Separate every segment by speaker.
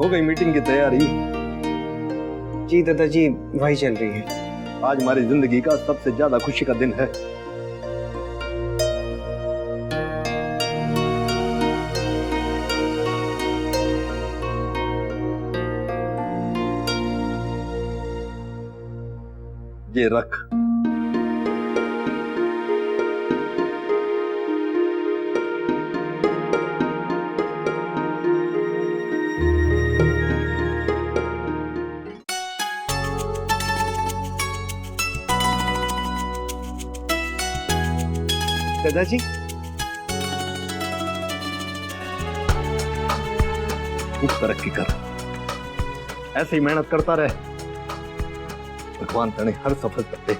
Speaker 1: हो गई मीटिंग की तैयारी?
Speaker 2: जी दादाजी, वही चल रही है।
Speaker 1: आज हमारी जिंदगी का सबसे ज्यादा खुशी का दिन है। ये रख।
Speaker 2: दादाजी,
Speaker 1: खूब तरक्की कर, ऐसे ही मेहनत करता रहे, भगवान तने हर सफलता दे।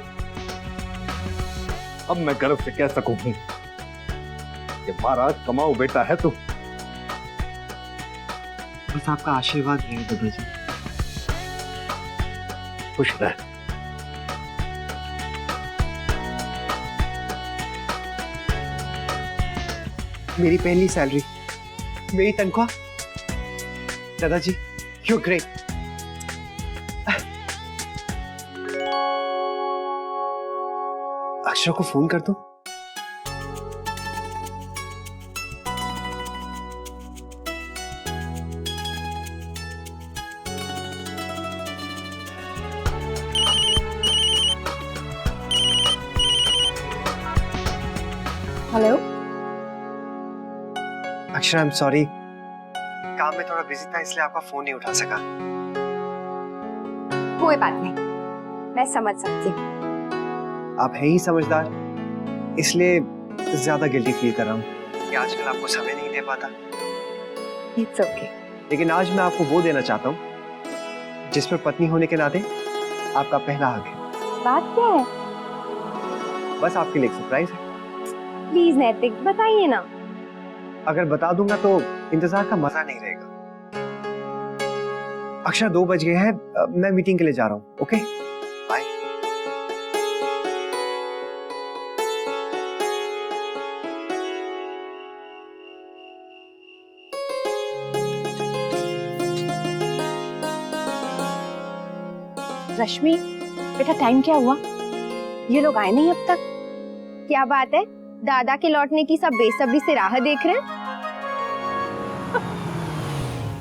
Speaker 1: अब मैं गर्व से कह सकूं कि महाराज कमाओ बेटा है तू।
Speaker 2: बस आपका आशीर्वाद है दादाजी।
Speaker 1: खुश रह।
Speaker 2: मेरी पहली सैलरी, मेरी तनख्वाह। दादाजी, यू ग्रेट। अक्षरा को फोन कर दो।
Speaker 3: Hello
Speaker 2: Akshara, I am sorry, काम में थोड़ा बिजी था इसलिए आपका फोन नहीं उठा सका।
Speaker 3: कोई बात नहीं, मैं समझ सकती हूँ।
Speaker 2: आप हैं ही समझदार, इसलिए ज्यादा गिल्टी फील कर रहा हूँ कि आजकल आपको समय नहीं दे पाता।
Speaker 3: It's okay.
Speaker 2: लेकिन आज मैं आपको वो देना चाहता हूँ जिस पर पत्नी होने के नाते आपका पहला हक है।
Speaker 3: बात क्या है?
Speaker 2: बस आपके लिए एक सरप्राइज है।
Speaker 3: प्लीज नैतिक, बताइए ना।
Speaker 2: अगर बता दूंगा तो इंतजार का मजा नहीं रहेगा। अक्षर 2 बज गए हैं, मैं मीटिंग के लिए जा रहा हूँ। Okay bye.
Speaker 3: रश्मि, बेटा टाइम क्या हुआ? ये लोग आए नहीं अब तक। क्या बात है, दादा के लौटने की सब बेसब्री से राह देख रहे हैं।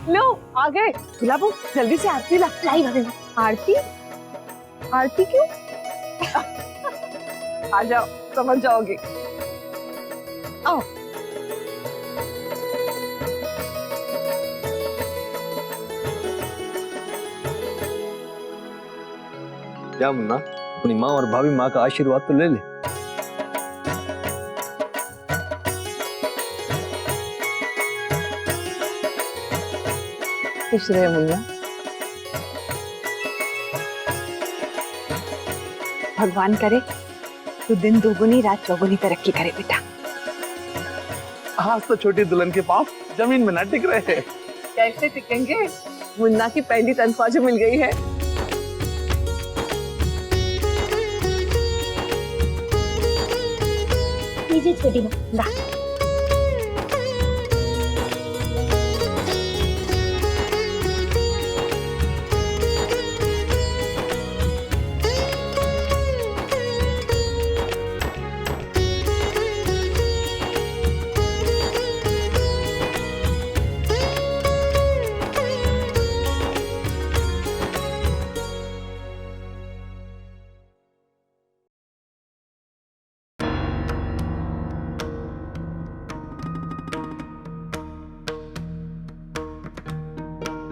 Speaker 4: लो आ गए। गुलाबो जल्दी से आरती ला।
Speaker 3: लाई भगन। आरती? आरती क्यों?
Speaker 4: आ जाओ, समझ जाओगे। आओ।
Speaker 1: क्या मुन्ना, अपनी माँ और भाभी माँ का आशीर्वाद तो ले ले।
Speaker 4: खुश रहे मुन्ना।
Speaker 5: भगवान करे तो दिन दोगुनी रात चौगुनी तरक्की करे बेटा।
Speaker 6: आज तो छोटी दुल्हन के पाँव जमीन में ना टिक रहे हैं।
Speaker 4: कैसे टिकेंगे? मुन्ना की पहली तनख्वाह जो मिल गई है।
Speaker 3: लीजिए छोटी माँ, ला।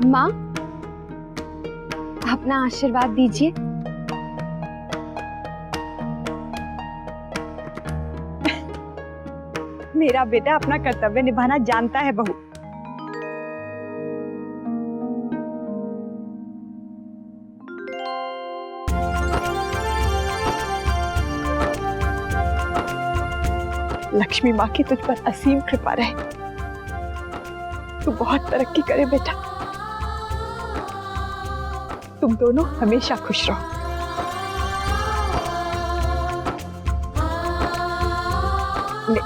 Speaker 3: माँ, अपना आशीर्वाद दीजिए।
Speaker 5: मेरा बेटा अपना कर्तव्य निभाना जानता है बहू। लक्ष्मी माँ की तुझ पर असीम कृपा रहे। तू बहुत तरक्की करे बेटा। तुम दोनों हमेशा खुश रहो। ले,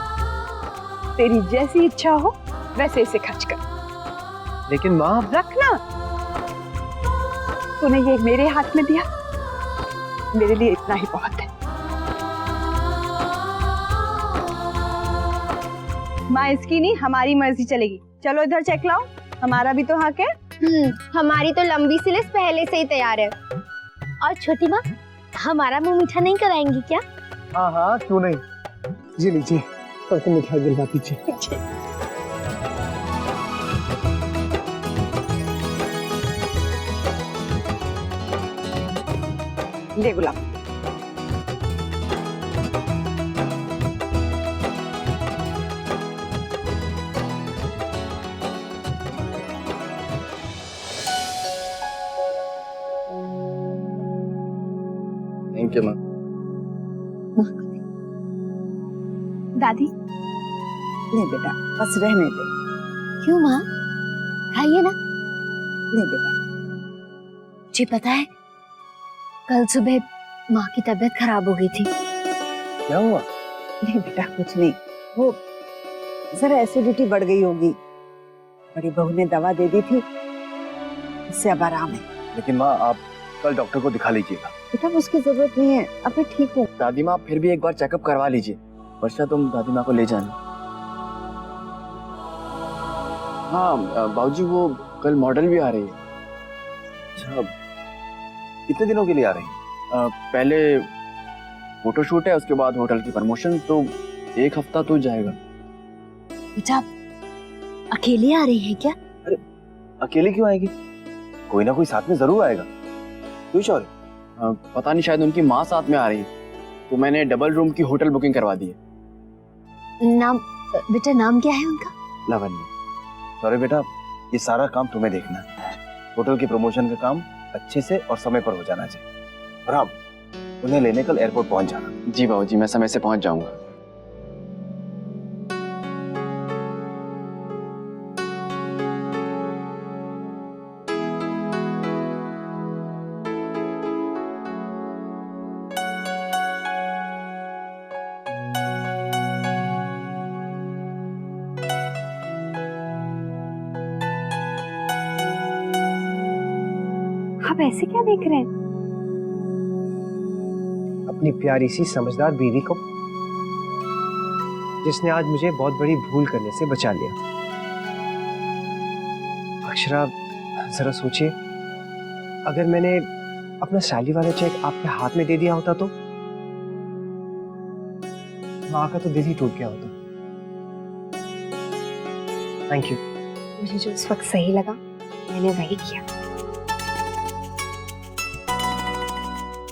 Speaker 5: तेरी जैसी इच्छा हो वैसे इसे खर्च कर।
Speaker 2: लेकिन माँ
Speaker 5: रखना। तूने ये मेरे हाथ में दिया, मेरे लिए इतना ही बहुत है।
Speaker 3: माँ इसकी नहीं हमारी मर्जी चलेगी। चलो इधर चेक लाओ, हमारा भी तो हक है। हमारी तो लंबी सी लिस्ट पहले से ही तैयार है। और छोटी माँ, हमारा मुंह मीठा नहीं कराएंगी क्या?
Speaker 6: हाँ हाँ, क्यों नहीं।
Speaker 2: जी लीजिए, सबको मिठाई दिलवा दीजिए।
Speaker 5: ले गुलाब।
Speaker 6: थैंक यू माँ।
Speaker 3: दादी।
Speaker 5: नहीं बेटा, बस रहने दे।
Speaker 3: क्यों माँ? खाइए ना।
Speaker 5: नहीं बेटा।
Speaker 3: जी पता है, कल सुबह माँ की तबीयत खराब हो गई थी।
Speaker 2: क्या हुआ?
Speaker 5: नहीं बेटा, कुछ नहीं। वो जरा एसिडिटी बढ़ गई होगी। बड़ी बहू ने दवा दे दी थी, इससे अब आराम है।
Speaker 1: लेकिन माँ, आप कल डॉक्टर को दिखा लीजिएगा।
Speaker 5: बेटा उसकी जरूरत नहीं है, अब मैं ठीक हूँ।
Speaker 7: दादी माँ, फिर भी एक बार चेकअप करवा लीजिए। वर्षा, तुम दादी माँ को ले जाना। हाँ बाबूजी, वो कल मॉडल भी आ रही है।
Speaker 1: अच्छा, कितने दिनों के लिए आ रही हैं?
Speaker 7: पहले फोटोशूट है, उसके बाद होटल की प्रमोशन, तो 1 हफ्ता तो जाएगा।
Speaker 3: बेटा अकेली आ रही है क्या?
Speaker 1: अकेले क्यों आएगी? कोई ना कोई साथ में जरूर आएगा। क्यों शौर्य?
Speaker 7: पता नहीं, शायद उनकी माँ साथ में आ रही है, तो मैंने डबल रूम की होटल बुकिंग करवा दी है।
Speaker 3: नाम बेटा, नाम क्या है उनका?
Speaker 1: लावण्य। शौर्य बेटा, ये सारा काम तुम्हें देखना है। होटल की प्रमोशन का काम अच्छे से और समय पर हो जाना चाहिए। और आप उन्हें लेने कल एयरपोर्ट पहुंच जाना।
Speaker 7: जी बाबूजी, मैं समय से पहुंच जाऊंगा।
Speaker 3: आप ऐसे क्या देख रहे हैं?
Speaker 2: अपनी प्यारी सी समझदार बीवी को, जिसने आज मुझे बहुत बड़ी भूल करने से बचा लिया। अक्षरा, जरा सोचिए, अगर मैंने अपना सैलरी वाला चेक आपके हाथ में दे दिया होता तो माँ का तो दिल ही टूट गया होता। Thank you.
Speaker 3: मुझे जो उस वक्त सही लगा मैंने वही किया।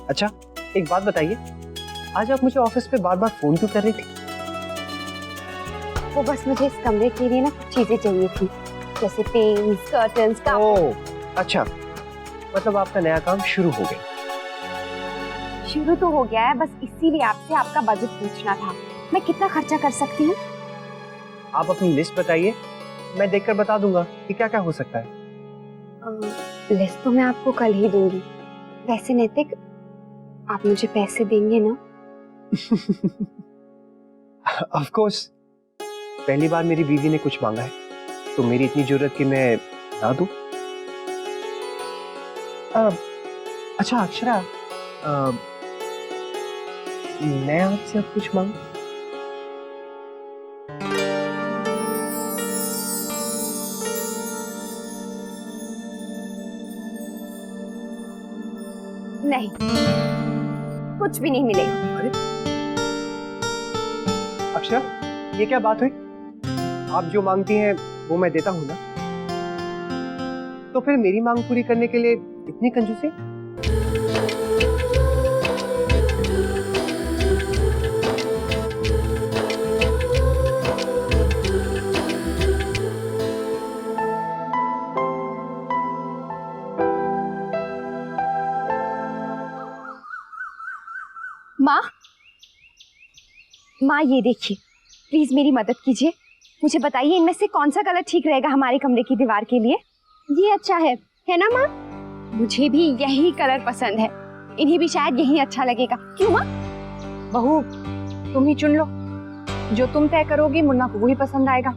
Speaker 2: अच्छा, एक बात बताइए, आज आप मुझे ऑफिस पे बार बार फोन क्यों कर रही थी?
Speaker 3: वो बस मुझे इस कमरे के लिए ना कुछ चीजें चाहिए थी, जैसे पेन्स, कर्टन्स का।
Speaker 2: ओह, अच्छा, मतलब आपका नया काम शुरू हो गया।
Speaker 3: शुरू तो हो गया है, बस इसीलिए आपसे आपका बजट पूछना था। मैं कितना खर्चा कर सकती हूँ?
Speaker 2: आप अपनी लिस्ट बताइए, मैं देखकर बता दूंगा कि क्या क्या हो सकता है।
Speaker 3: लिस्ट तो मैं आपको कल ही दूंगी। वैसे नैतिक, आप मुझे पैसे देंगे ना?
Speaker 2: ऑफ कोर्स, पहली बार मेरी बीवी ने कुछ मांगा है तो मेरी इतनी जरूरत कि मैं ना दूं। अच्छा अक्षरा, मैं आपसे अब कुछ मांगू?
Speaker 3: नहीं, कुछ भी नहीं मिलेगा।
Speaker 2: अरे अक्षरा, ये क्या बात हुई? आप जो मांगती हैं वो मैं देता हूं ना, तो फिर मेरी मांग पूरी करने के लिए इतनी कंजूसी?
Speaker 3: माँ ये देखिए, प्लीज मेरी मदद कीजिए। मुझे बताइए इनमें से कौन सा कलर ठीक रहेगा हमारे कमरे की दीवार के लिए? ये अच्छा है ना माँ? मुझे भी यही कलर पसंद है, इन्हें भी शायद यही अच्छा लगेगा। क्यों माँ?
Speaker 5: बहू, तुम ही चुन लो, जो तुम तय करोगी मुन्ना को वही पसंद आएगा।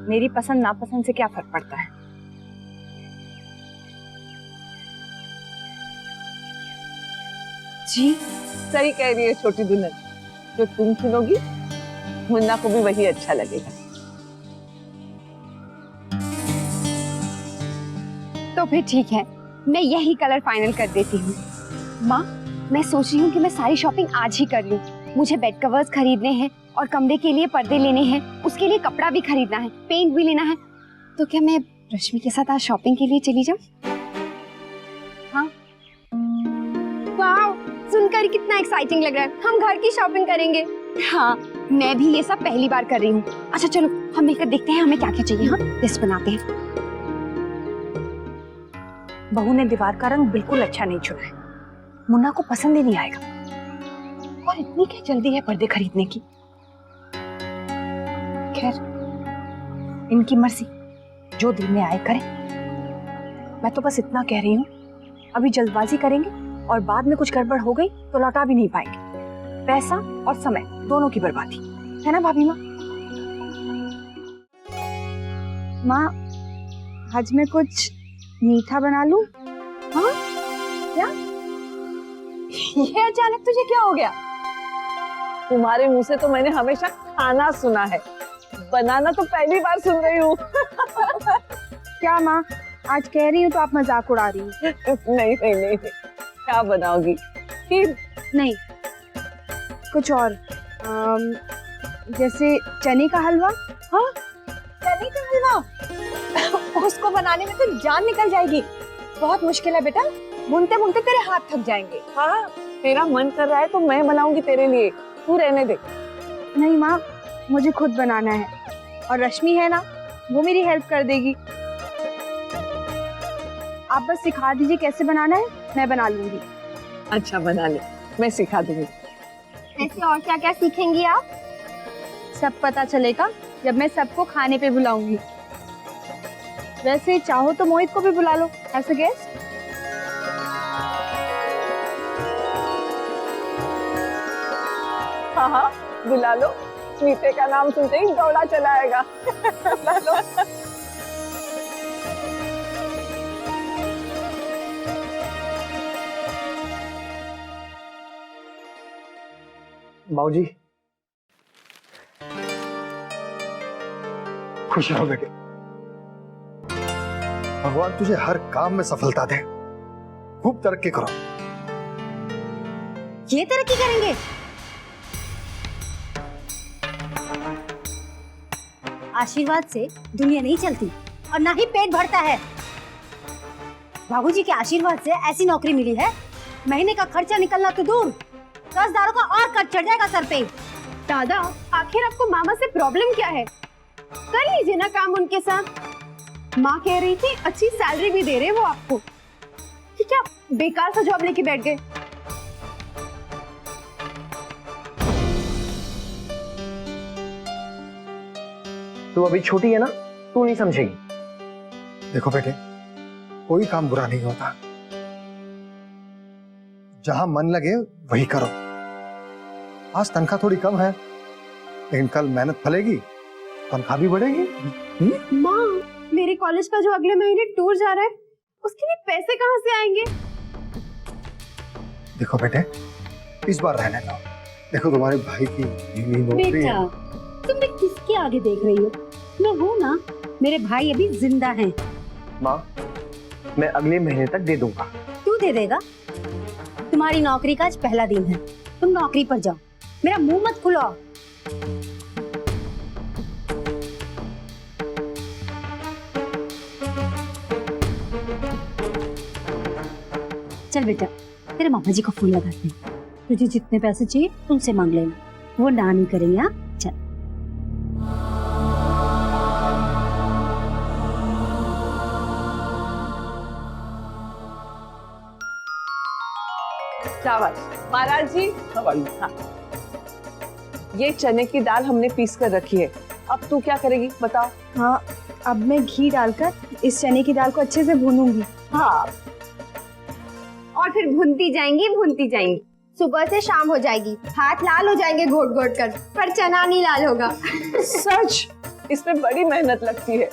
Speaker 5: मेरी पसंद नापसंद से क्या फर्क पड़ता है?
Speaker 3: जी
Speaker 4: सही कह रही है छोटी दुल्हन, जो तुम चुनोगी मुन्ना को भी वही अच्छा लगेगा।
Speaker 3: तो फिर ठीक है, मैं यही कलर फाइनल कर देती हूँ। माँ, मैं सोच रही हूँ कि मैं सारी शॉपिंग आज ही कर लूँ। मुझे बेड कवर्स खरीदने हैं और कमरे के लिए पर्दे लेने हैं, उसके लिए कपड़ा भी खरीदना है, पेंट भी लेना है। तो क्या मैं रश्मि के साथ आज शॉपिंग के लिए चली जाऊँ? हाँ। वाह, सुनकर कितना एक्साइटिंग लग रहा है। हम घर की शॉपिंग करेंगे। हाँ, मैं भी ये सब पहली बार कर रही हूँ। अच्छा चलो, हम मिलकर देखते हैं हमें क्या क्या चाहिए। हाँ, लिस्ट बनाते हैं।
Speaker 8: बहू ने दीवार का रंग बिल्कुल अच्छा नहीं चुना है, मुन्ना को पसंद ही नहीं आएगा। और इतनी क्या जल्दी है पर्दे खरीदने की? खैर, इनकी मर्जी, जो दिल में आए करें। मैं तो बस इतना कह रही हूँ, अभी जल्दबाजी करेंगे और बाद में कुछ गड़बड़ हो गई तो लौटा भी नहीं पाएंगे। पैसा और समय दोनों की बर्बादी है ना भाभी माँ?
Speaker 3: माँ, आज मैं कुछ मीठा बना लूं? हाँ? क्या? ये अचानक तुझे क्या हो गया?
Speaker 4: तुम्हारे मुंह से तो मैंने हमेशा खाना सुना है, बनाना तो पहली बार सुन रही हूँ।
Speaker 3: क्या माँ, आज कह रही हूँ तो आप मजाक उड़ा रही हो?
Speaker 4: नहीं नहीं नहीं, क्या बनाओगी? खीर?
Speaker 3: नहीं, कुछ और, जैसे चने का हलवा।
Speaker 8: हाँ, चने का हलवा? उसको बनाने में तो जान निकल जाएगी। बहुत मुश्किल है बेटा, बुनते बुनते तेरे हाथ थक जाएंगे।
Speaker 4: हाँ, तेरा मन कर रहा है तो मैं बनाऊंगी तेरे लिए, तू रहने दे।
Speaker 3: नहीं माँ, मुझे खुद बनाना है और रश्मि है ना, वो मेरी हेल्प कर देगी। आप बस सिखा दीजिए कैसे बनाना है, मैं बना लूंगी।
Speaker 4: अच्छा बना ले, मैं सिखा दूंगी।
Speaker 3: ऐसे और क्या क्या सीखेंगी आप? सब पता चलेगा जब मैं सबको खाने पे बुलाऊंगी। वैसे चाहो तो मोहित को भी बुला लो एज अ गेस्ट।
Speaker 4: हाँ हाँ, बुला लो। मीठे का नाम सुनते ही दौड़ा चला आएगा। बुला लो।
Speaker 2: बाबूजी, खुश रहो बेटे। भगवान तुझे हर काम में सफलता दे, खूब तरक्की करो।
Speaker 8: ये तरक्की करेंगे? आशीर्वाद से दुनिया नहीं चलती और ना ही पेट भरता है। बाबूजी के आशीर्वाद से ऐसी नौकरी मिली है, महीने का खर्चा निकलना तो दूर, कर्जदारों का और कर्ज चढ़ जाएगा सर पे।
Speaker 3: दादा, आखिर आपको मामा से प्रॉब्लम क्या है? कर लीजिए ना काम उनके साथ। माँ कह रही थी अच्छी सैलरी भी दे रहे वो आपको, कि क्या बेकार सा जॉब लेके बैठ गए?
Speaker 2: तू अभी छोटी है ना, तू नहीं समझेगी। देखो बेटे, कोई काम बुरा नहीं होता, जहां मन लगे वही करो। आज तनख्वाह थोड़ी कम है, लेकिन कल मेहनत फलेगी, तनख्वाह भी बढ़ेगी।
Speaker 3: माँ, मेरे कॉलेज का जो अगले महीने टूर जा रहा है, उसके लिए पैसे कहाँ से आएंगे?
Speaker 2: देखो बेटे, इस बार रहने दो। देखो तुम्हारे भाई की नौकरी है।
Speaker 8: बेटा, तुम किसके आगे देख रही हो? मैं हूँ ना, मेरे भाई अभी जिंदा हैं।
Speaker 2: माँ, मैं अगले महीने तक दे दूंगा।
Speaker 8: तू दे देगा? तुम्हारी नौकरी का आज पहला दिन है, तुम नौकरी पर जाओ, मेरा मुंह मत खुलाओ। चल बेटा, तेरे मामा जी को फोन लगाते हैं। तुझे जितने पैसे चाहिए उनसे मांग लेना, वो ना नहीं करेंगे। हाँ चल।
Speaker 4: शाबाश महाराज जी। हाँ, ये चने की दाल हमने पीस कर रखी है, अब तू क्या करेगी बताओ?
Speaker 3: हाँ, अब मैं घी डालकर इस चने की दाल को अच्छे से भूनूंगी।
Speaker 4: हाँ,
Speaker 3: और फिर भूनती जाएंगी। सुबह से शाम हो जाएगी, हाथ लाल हो जाएंगे घोट घोट कर, पर चना नहीं लाल होगा।
Speaker 4: सच, इसमें बड़ी मेहनत लगती है।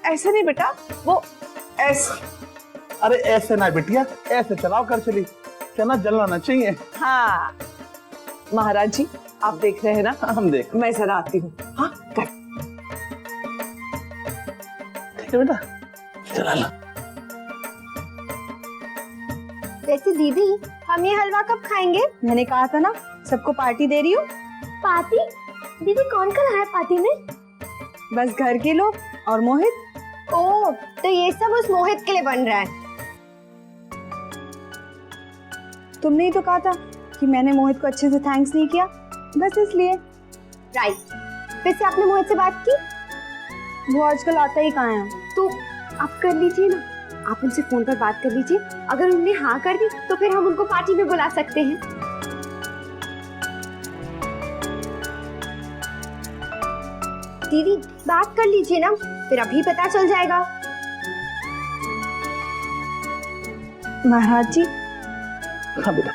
Speaker 4: ऐसे नहीं बेटा, वो ऐसे
Speaker 6: अरे ऐसे ना बिटिया, ऐसे चलाओ कर चली, चना जलना ना चाहिए।
Speaker 4: हाँ महाराज जी, आप देख रहे हैं ना,
Speaker 6: हम देख।
Speaker 4: मैं जरा आती हूँ। हाँ कर।
Speaker 6: ठीक है बेटा, चला ला।
Speaker 3: वैसे दीदी, हम ये हलवा कब खाएंगे?
Speaker 8: मैंने कहा था ना, सबको पार्टी दे रही हूँ।
Speaker 3: पार्टी? दीदी कौन कौन है पार्टी में?
Speaker 8: बस घर के लोग और मोहित।
Speaker 3: ओह, तो ये सब उस मोहित के लिए बन रहा है।
Speaker 8: तुमने ही तो कहा था कि मैंने मोहित को अच्छे से थैंक्स नहीं किया, बस इसलिए।
Speaker 3: राइट। वैसे आपने मोहित से बात की?
Speaker 8: वो आजकल आता ही कहाँ है।
Speaker 3: तो आप कर लीजिए ना, आप उनसे फोन पर बात कर लीजिए। अगर उन्होंने हाँ कर दी तो फिर हम उनको पार्टी में बुला सकते हैं। दीदी बात कर लीजिए ना, फिर अभी पता चल जाएगा।
Speaker 8: महाराज जी,
Speaker 6: हाँ बेटा।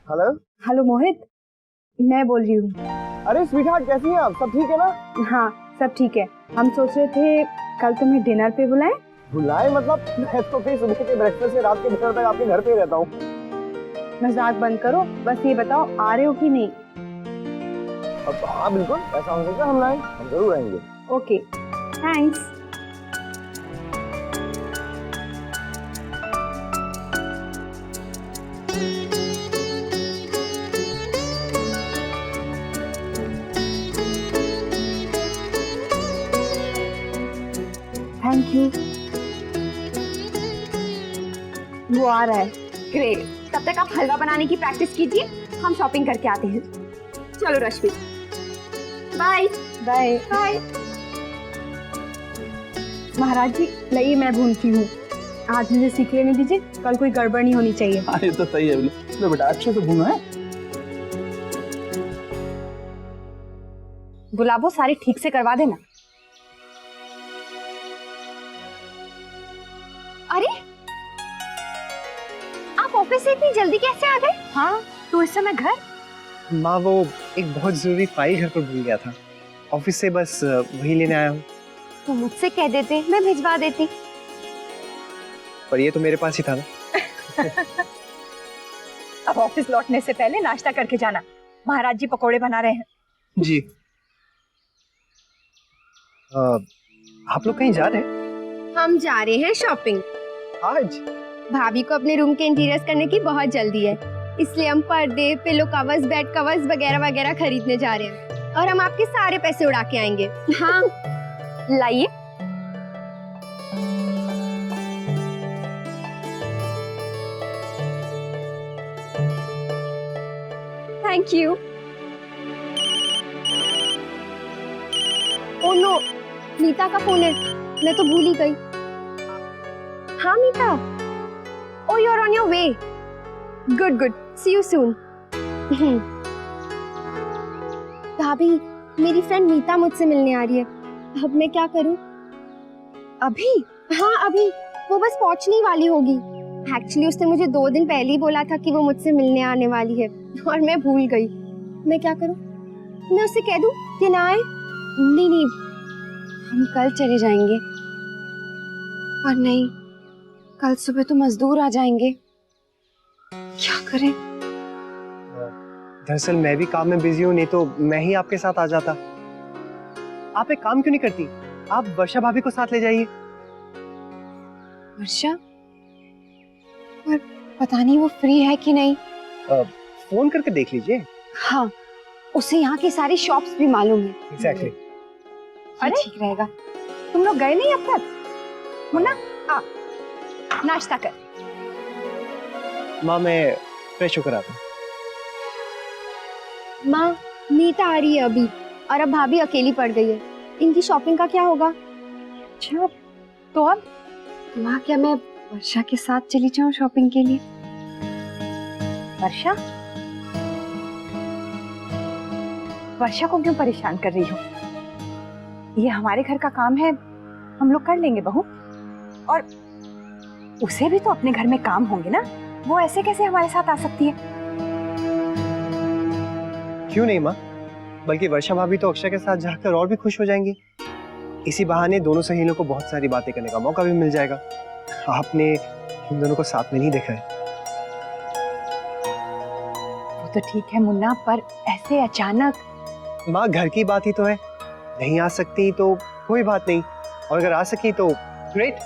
Speaker 7: हेलो।
Speaker 8: हेलो मोहित, मैं बोल रही हूँ।
Speaker 7: अरे स्वीटहार्ट, कैसी हैं आप? सब ठीक है ना?
Speaker 8: हाँ सब ठीक है। हम सोच रहे थे कल तुम्हें डिनर पे बुलाएं।
Speaker 7: बुलाए मतलब? मैं तो फिर सुबह के ब्रेकफास्ट से रात के डिनर तक आपके घर पे ही रहता हूँ।
Speaker 8: मजाक बंद करो, बस ये बताओ आ रहे हो कि नहीं।
Speaker 7: अब हाँ बिल्कुल, ऐसा हो सकता है, हम लाएं, हम जरूर आएंगे।
Speaker 8: Okay, thanks. Thank you. वो आ रहा है।
Speaker 3: ग्रेट, तब तक आप हलवा बनाने की प्रैक्टिस कीजिए, हम शॉपिंग करके आते हैं। चलो रश्मि, बाय
Speaker 8: बाय।
Speaker 3: बाय।
Speaker 8: महाराज जी, लाइए मैं भूनती हूँ। आज मुझे सीख लेने दीजिए, कल कोई गड़बड़ नहीं होनी चाहिए।
Speaker 6: हाँ ये तो सही है। लो बेटा, अच्छे से भूनो है।
Speaker 8: गुलाबो, सारे ठीक से करवा देना।
Speaker 3: अरे, आप ऑफिस से इतनी जल्दी कैसे आ गए?
Speaker 8: हाँ, तो इस समय घर?
Speaker 9: माँ, वो एक बहुत जरूरी फाइल घर पर भूल गया था, ऑफिस से बस वही लेने आया हूँ।
Speaker 3: तो मुझसे कह देते, मैं भिजवा देती।
Speaker 9: पर ये तो मेरे पास ही था ना।
Speaker 8: अब ऑफिस लौटने से पहले नाश्ता करके जाना, महाराज जी पकोड़े बना रहे हैं।
Speaker 9: जी। आप लोग कहीं जा रहे हैं?
Speaker 3: हम जा रहे हैं शॉपिंग।
Speaker 9: आज?
Speaker 3: भाभी को अपने रूम के इंटीरियर्स करने की बहुत जल्दी है, इसलिए हम पर्दे, पिलो कवर्स, बेड कवर्स वगैरह वगैरह खरीदने जा रहे हैं और हम आपके सारे पैसे उड़ा के आएंगे। हाँ, लाइए। Thank you. ओह नो, मीता का फोन है, मैं तो भूल ही गई। हाँ मीता, oh you're on your way. Good. See you soon. भाभी, मेरी फ्रेंड मीता मुझसे मिलने आ रही है। अब मैं क्या करूं? अभी? हाँ अभी, वो बस पहुंचने ही वाली होगी। एक्चुअली उसने मुझे 2 दिन पहले ही बोला था कि वो मुझसे मिलने आने वाली है और मैं भूल गई। मैं क्या करूं? मैं उससे कह दूं कि ना आए? नहीं, हम कल चले जाएंगे। और नहीं, कल सुबह तो मजदूर आ जाएंगे। क्या करें?
Speaker 9: दरअसल मैं भी काम में बिजी हूँ, नहीं तो मैं ही आपके साथ आ जाता। आप एक काम क्यों नहीं करती, आप वर्षा भाभी को साथ ले जाइए।
Speaker 3: वर्षा? पर पता नहीं वो फ्री है कि नहीं।
Speaker 9: फोन करके देख लीजिए।
Speaker 3: हाँ, उसे यहाँ की सारी शॉप्स भी मालूम है।
Speaker 9: एग्जैक्टली।
Speaker 8: अरे
Speaker 3: ठीक रहेगा।
Speaker 8: तुम लोग गए नहीं अब तक? मुन्ना, आ नाश्ता कर।
Speaker 9: माँ, मैं फ्रेश होकर आता हूँ।
Speaker 3: माँ, मीता आ रही है अभी और अब भाभी अकेली पड़ गई है। इनकी शॉपिंग का क्या होगा?
Speaker 8: अच्छा, तो अब?
Speaker 3: माँ, क्या मैं वर्षा के साथ चली जाऊँ शॉपिंग के लिए?
Speaker 8: वर्षा? वर्षा को क्यों परेशान कर रही हो? ये हमारे घर का काम है, हम लोग कर लेंगे बहू। और उसे भी तो अपने घर में काम होंगे ना, वो ऐसे कैसे हमारे साथ आ सकती है?
Speaker 9: क्यों नहीं माँ, बल्कि वर्षा भाभी तो अक्षय के साथ जाकर और भी खुश हो जाएंगी। इसी बहाने दोनों सहेलियों को बहुत सारी बातें करने का मौका भी मिल जाएगा। आपने इन दोनों को साथ में नहीं देखा है।
Speaker 8: वो तो ठीक है मुन्ना, पर ऐसे अचानक।
Speaker 9: माँ घर की बात ही तो है, नहीं आ सकती तो कोई बात नहीं, और अगर आ सकी तो ग्रेट।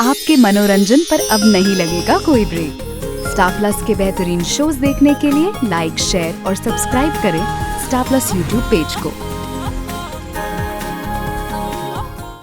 Speaker 10: आपके मनोरंजन पर अब नहीं लगेगा कोई ब्रेक। स्टार प्लस के बेहतरीन शोज देखने के लिए लाइक, शेयर और सब्सक्राइब करें स्टार प्लस यूट्यूब पेज को।